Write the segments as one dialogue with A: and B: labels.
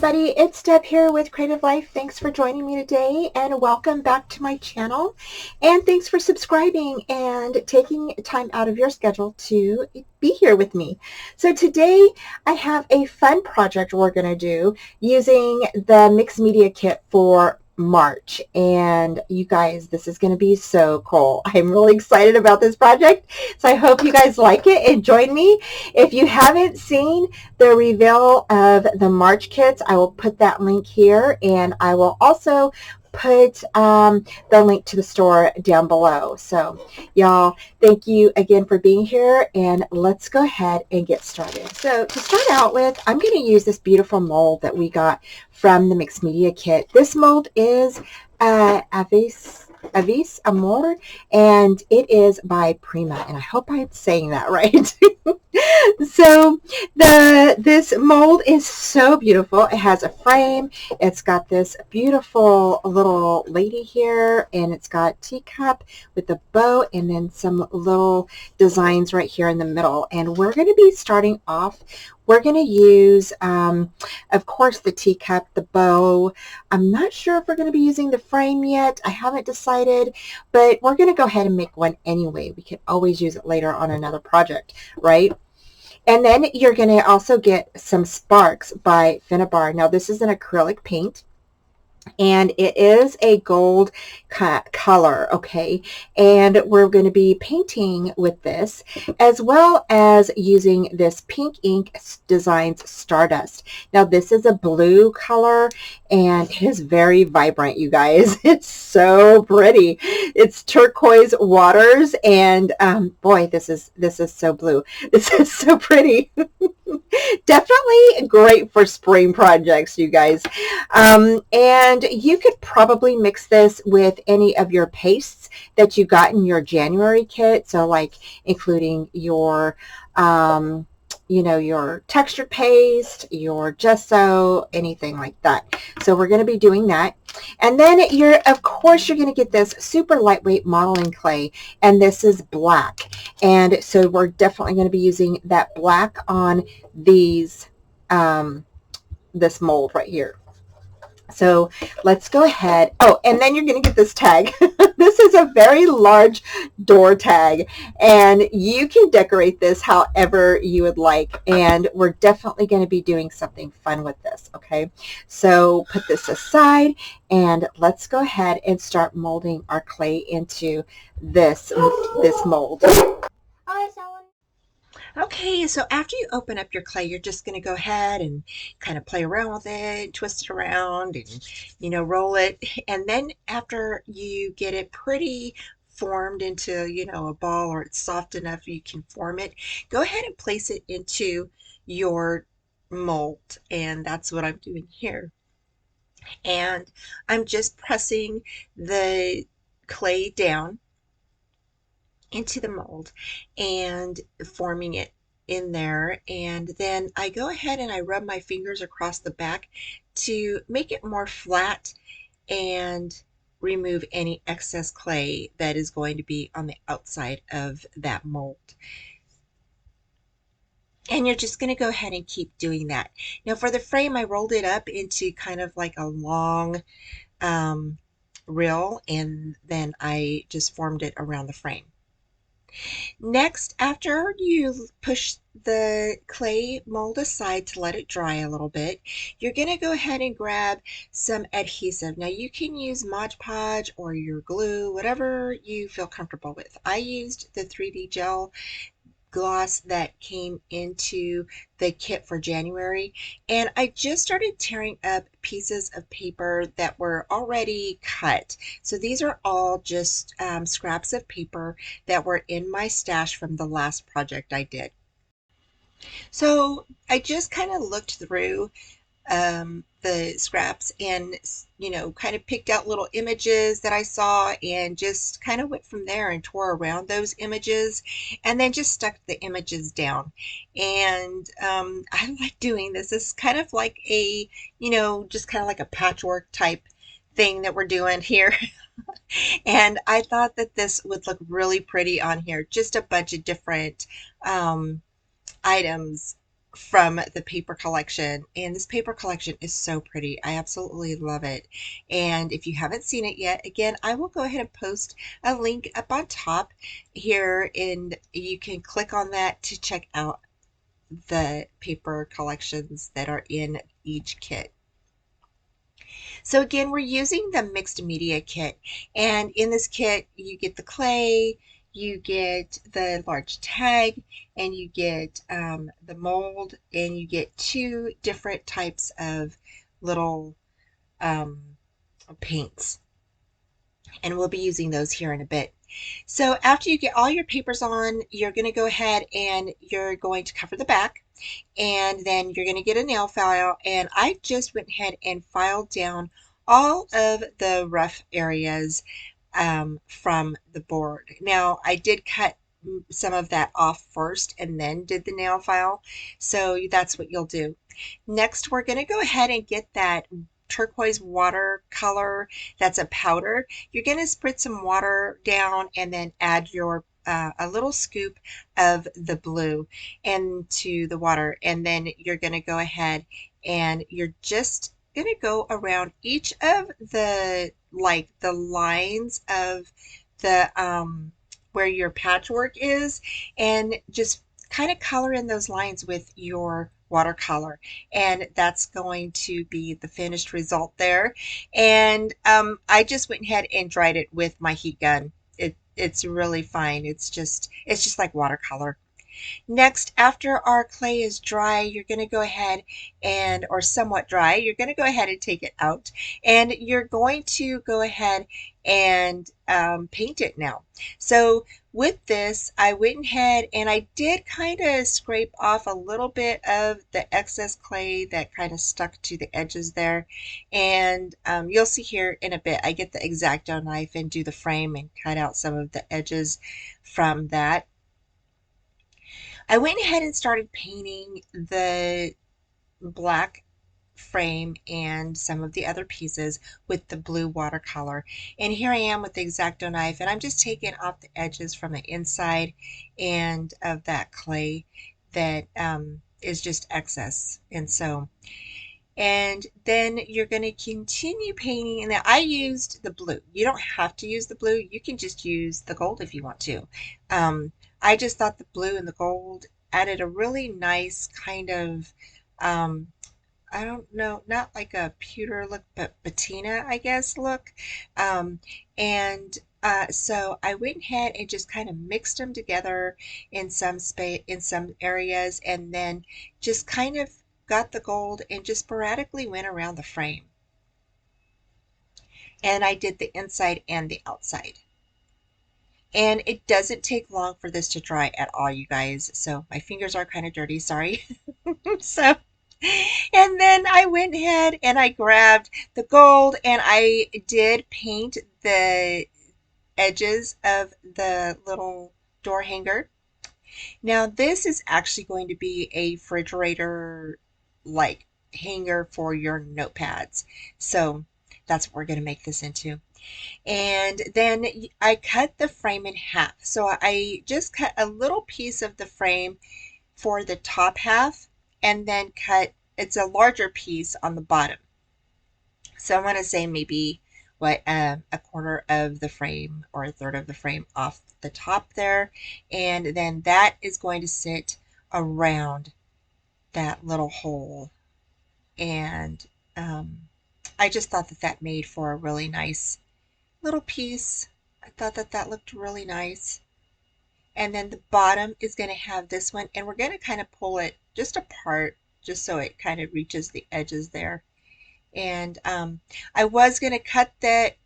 A: everybody, it's Deb here with Creative Life. Thanks for joining me today and welcome back to my channel. And thanks for subscribing and taking time out of your schedule to be here with me. So today I have a fun project we're going to do using the mixed media kit for March. And you guys, this is going to be so cool. I'm really excited about this project. So I hope you guys like it and join me. If you haven't seen the reveal of the March kits, I will put that link here, and I will also put the link to the store down below. So y'all, thank you again for being here, and let's go ahead and get started. So to start out with, I'm going to use this beautiful mold that we got from the mixed media kit. This mold is Avis Amor, and it is by Prima, and I hope I'm saying that right. So this mold is so beautiful. It has a frame. It's got this beautiful little lady here, and it's got teacup with a bow and then some little designs right here in the middle. And we're going to be starting off. We're going to use, of course, the teacup, the bow. I'm not sure if we're going to be using the frame yet. I haven't decided, but we're going to go ahead and make one anyway. We can always use it later on another project, right? And then you're going to also get some sparks by Finnabair. Now, this is an acrylic paint, and it is a gold color, okay? And we're going to be painting with this, as well as using this pink ink designs Stardust. Now, this is a blue color, and it is very vibrant, you guys. It's so pretty. It's turquoise waters, and boy, this is so blue. This is so pretty. Definitely great for spring projects, you guys. And you could probably mix this with any of your pastes that you got in your January kit. So like including your, your textured paste, your gesso, anything like that. So we're going to be doing that. And then of course, you're going to get this super lightweight modeling clay, and this is black. And so we're definitely going to be using that black on these, this mold right here. So let's go ahead. Oh, and then you're going to get this tag. This is a very large door tag, and you can decorate this however you would like. And we're definitely going to be doing something fun with this. Okay, so put this aside, and let's go ahead and start molding our clay into this mold. Okay, so after you open up your clay, you're just going to go ahead and kind of play around with it, twist it around, and, roll it. And then after you get it pretty formed into, a ball, or it's soft enough you can form it, go ahead and place it into your mold. And that's what I'm doing here. And I'm just pressing the clay down into the mold and forming it in there, and then I go ahead and I rub my fingers across the back to make it more flat and remove any excess clay that is going to be on the outside of that mold. And you're just going to go ahead and keep doing that. Now for the frame, I rolled it up into kind of like a long reel, and then I just formed it around the frame. Next, after you push the clay mold aside to let it dry a little bit, you're going to go ahead and grab some adhesive. Now you can use Mod Podge or your glue, whatever you feel comfortable with. I used the 3D gel gloss that came into the kit for January, and I just started tearing up pieces of paper that were already cut. So these are all just scraps of paper that were in my stash from the last project I did. So I just kind of looked through the scraps and kind of picked out little images that I saw, and just kind of went from there and tore around those images, and then just stuck the images down. And I like doing this. This is kind of like a just kind of like a patchwork type thing that we're doing here. And I thought that this would look really pretty on here, just a bunch of different items from the paper collection. And this paper collection is so pretty. I absolutely love it. And if you haven't seen it yet, again, I will go ahead and post a link up on top here, and you can click on that to check out the paper collections that are in each kit. So again, we're using the mixed media kit, and in this kit you get the clay, you get the large tag, and you get the mold, and you get two different types of little um, paints, and we'll be using those here in a bit. So after you get all your papers on, you're going to go ahead and you're going to cover the back, and then you're going to get a nail file, and I just went ahead and filed down all of the rough areas from the board. Now I did cut some of that off first and then did the nail file, so that's what you'll do. Next, we're going to go ahead and get that turquoise watercolor that's a powder. You're going to spritz some water down and then add your a little scoop of the blue into the water, and then you're going to go ahead and you're just going to go around each of the the lines of the where your patchwork is, and just kind of color in those lines with your watercolor, and that's going to be the finished result there. And I just went ahead and dried it with my heat gun. It's really fine. It's just like watercolor. Next, after our clay is dry, you're going to go ahead and, or somewhat dry, you're going to go ahead and take it out, and you're going to go ahead and paint it now. So with this, I went ahead and I did kind of scrape off a little bit of the excess clay that kind of stuck to the edges there. And you'll see here in a bit, I get the X-Acto knife and do the frame and cut out some of the edges from that. I went ahead and started painting the black frame and some of the other pieces with the blue watercolor. And here I am with the X-Acto knife, and I'm just taking off the edges from the inside and of that clay that is just excess. And then you're going to continue painting. And then I used the blue. You don't have to use the blue. You can just use the gold if you want to. I just thought the blue and the gold added a really nice kind of, I don't know, not like a pewter look, but patina, I guess, look. And so I went ahead and just kind of mixed them together in some space, in some areas, and then just kind of got the gold and just sporadically went around the frame. And I did the inside and the outside. And it doesn't take long for this to dry at all, you guys. So my fingers are kind of dirty, sorry. So, and then I went ahead and I grabbed the gold and I did paint the edges of the little door hanger. Now this is actually going to be a refrigerator like hanger for your notepads. So that's what we're going to make this into. And then I cut the frame in half. So I just cut a little piece of the frame for the top half, and then it's a larger piece on the bottom. So I'm going to say maybe a quarter of the frame or a third of the frame off the top there. And then that is going to sit around that little hole. And I just thought that that made for a really nice little piece. I thought that that looked really nice. And then the bottom is going to have this one, and we're going to kind of pull it just apart just so it kind of reaches the edges there. And I was going to cut that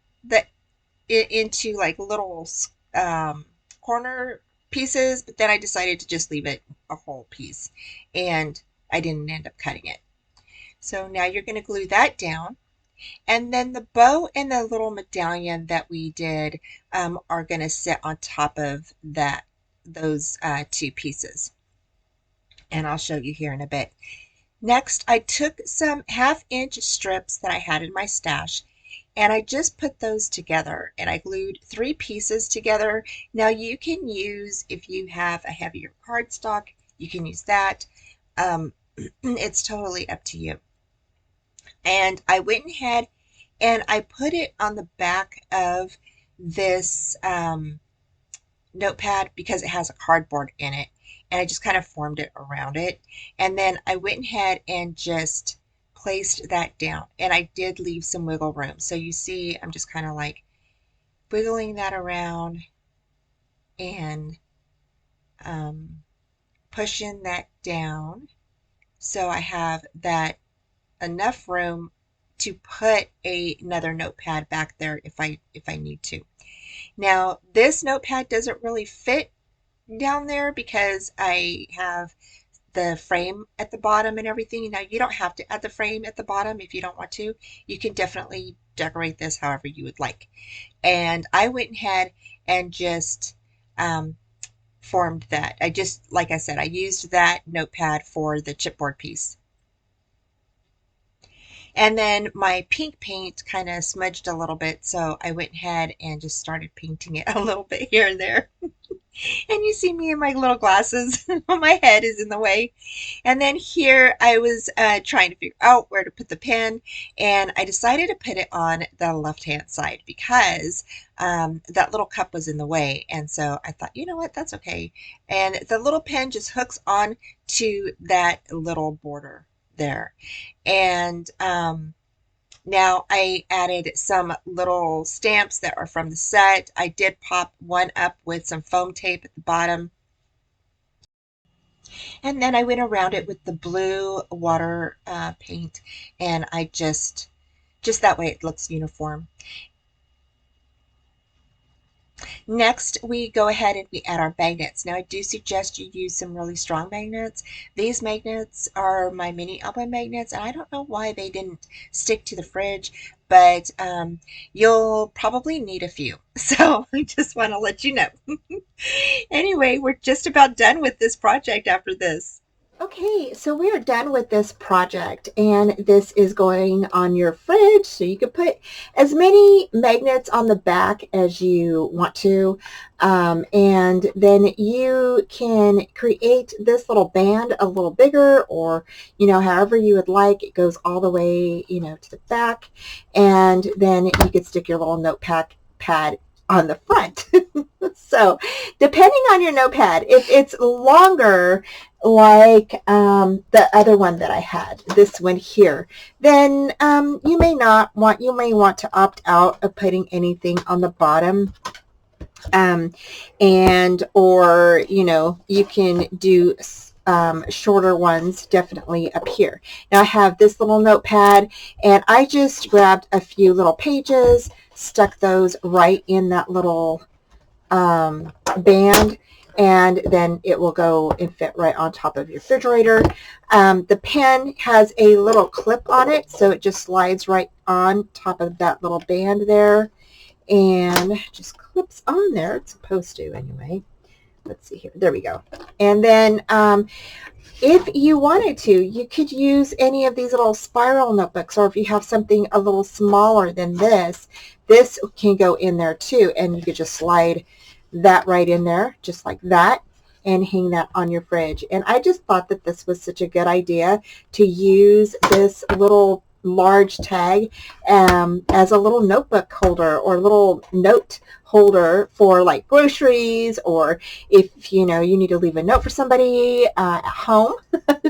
A: into like little corner pieces, but then I decided to just leave it a whole piece, and I didn't end up cutting it. So now you're going to glue that down. And then the bow and the little medallion that we did are going to sit on top of those two pieces. And I'll show you here in a bit. Next, I took some 1/2-inch strips that I had in my stash, and I just put those together, and I glued 3 pieces together. Now you can use, if you have a heavier cardstock, you can use that. It's totally up to you. And I went ahead and I put it on the back of this notepad because it has a cardboard in it. And I just kind of formed it around it. And then I went ahead and just placed that down. And I did leave some wiggle room. So you see, I'm just kind of like wiggling that around and um, pushing that down. So I have that enough room to put another notepad back there if I need to. Now, this notepad doesn't really fit down there because I have the frame at the bottom and everything. Now, you don't have to add the frame at the bottom if you don't want to. You can definitely decorate this however you would like. And I went ahead and just formed that. I just, like I said, I used that notepad for the chipboard piece. And then my pink paint kind of smudged a little bit, so I went ahead and just started painting it a little bit here and there. And you see me in my little glasses. My head is in the way. And then here I was trying to figure out where to put the pen, and I decided to put it on the left-hand side because that little cup was in the way. And so I thought, you know what, that's okay. And the little pen just hooks on to that little border there. And now I added some little stamps that are from the set. I did pop one up with some foam tape at the bottom. And then I went around it with the blue water paint, and I just that way it looks uniform. Next, we go ahead and we add our magnets. Now, I do suggest you use some really strong magnets. These magnets are my mini album magnets, and I don't know why they didn't stick to the fridge, but you'll probably need a few. So I just want to let you know. Anyway, we're just about done with this project after this. Okay, so we are done with this project, and this is going on your fridge, so you can put as many magnets on the back as you want to, and then you can create this little band a little bigger, or however you would like. It goes all the way to the back, and then you could stick your little notepad on the front. So depending on your notepad, if it's longer like the other one that I had, this one here, then you may want to opt out of putting anything on the bottom. And or you can do shorter ones definitely up here. Now I have this little notepad, and I just grabbed a few little pages, stuck those right in that little band, and then it will go and fit right on top of your refrigerator. The pen has a little clip on it, so it just slides right on top of that little band there and just clips on there. It's supposed to anyway. Let's see here. There we go. And then if you wanted to, you could use any of these little spiral notebooks, or if you have something a little smaller than this can go in there too, and you could just slide that right in there just like that and hang that on your fridge. And I just thought that this was such a good idea to use this little large tag as a little notebook holder or little note holder for like groceries, or if you need to leave a note for somebody at home.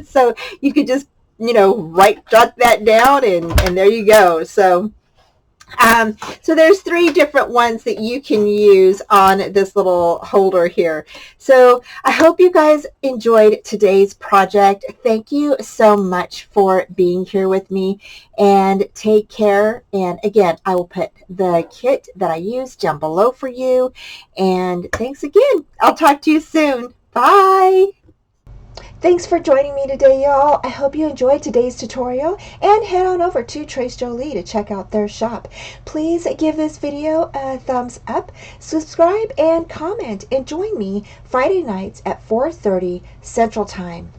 A: So you could just jot that down, and there you go. So there's 3 different ones that you can use on this little holder here. So I hope you guys enjoyed today's project. Thank you so much for being here with me, and take care. And again, I will put the kit that I used down below for you. And thanks again. I'll talk to you soon. Bye. Thanks for joining me today, y'all. I hope you enjoyed today's tutorial, and head on over to Trace Jolie to check out their shop. Please give this video a thumbs up, subscribe, and comment, and join me Friday nights at 4:30 Central Time.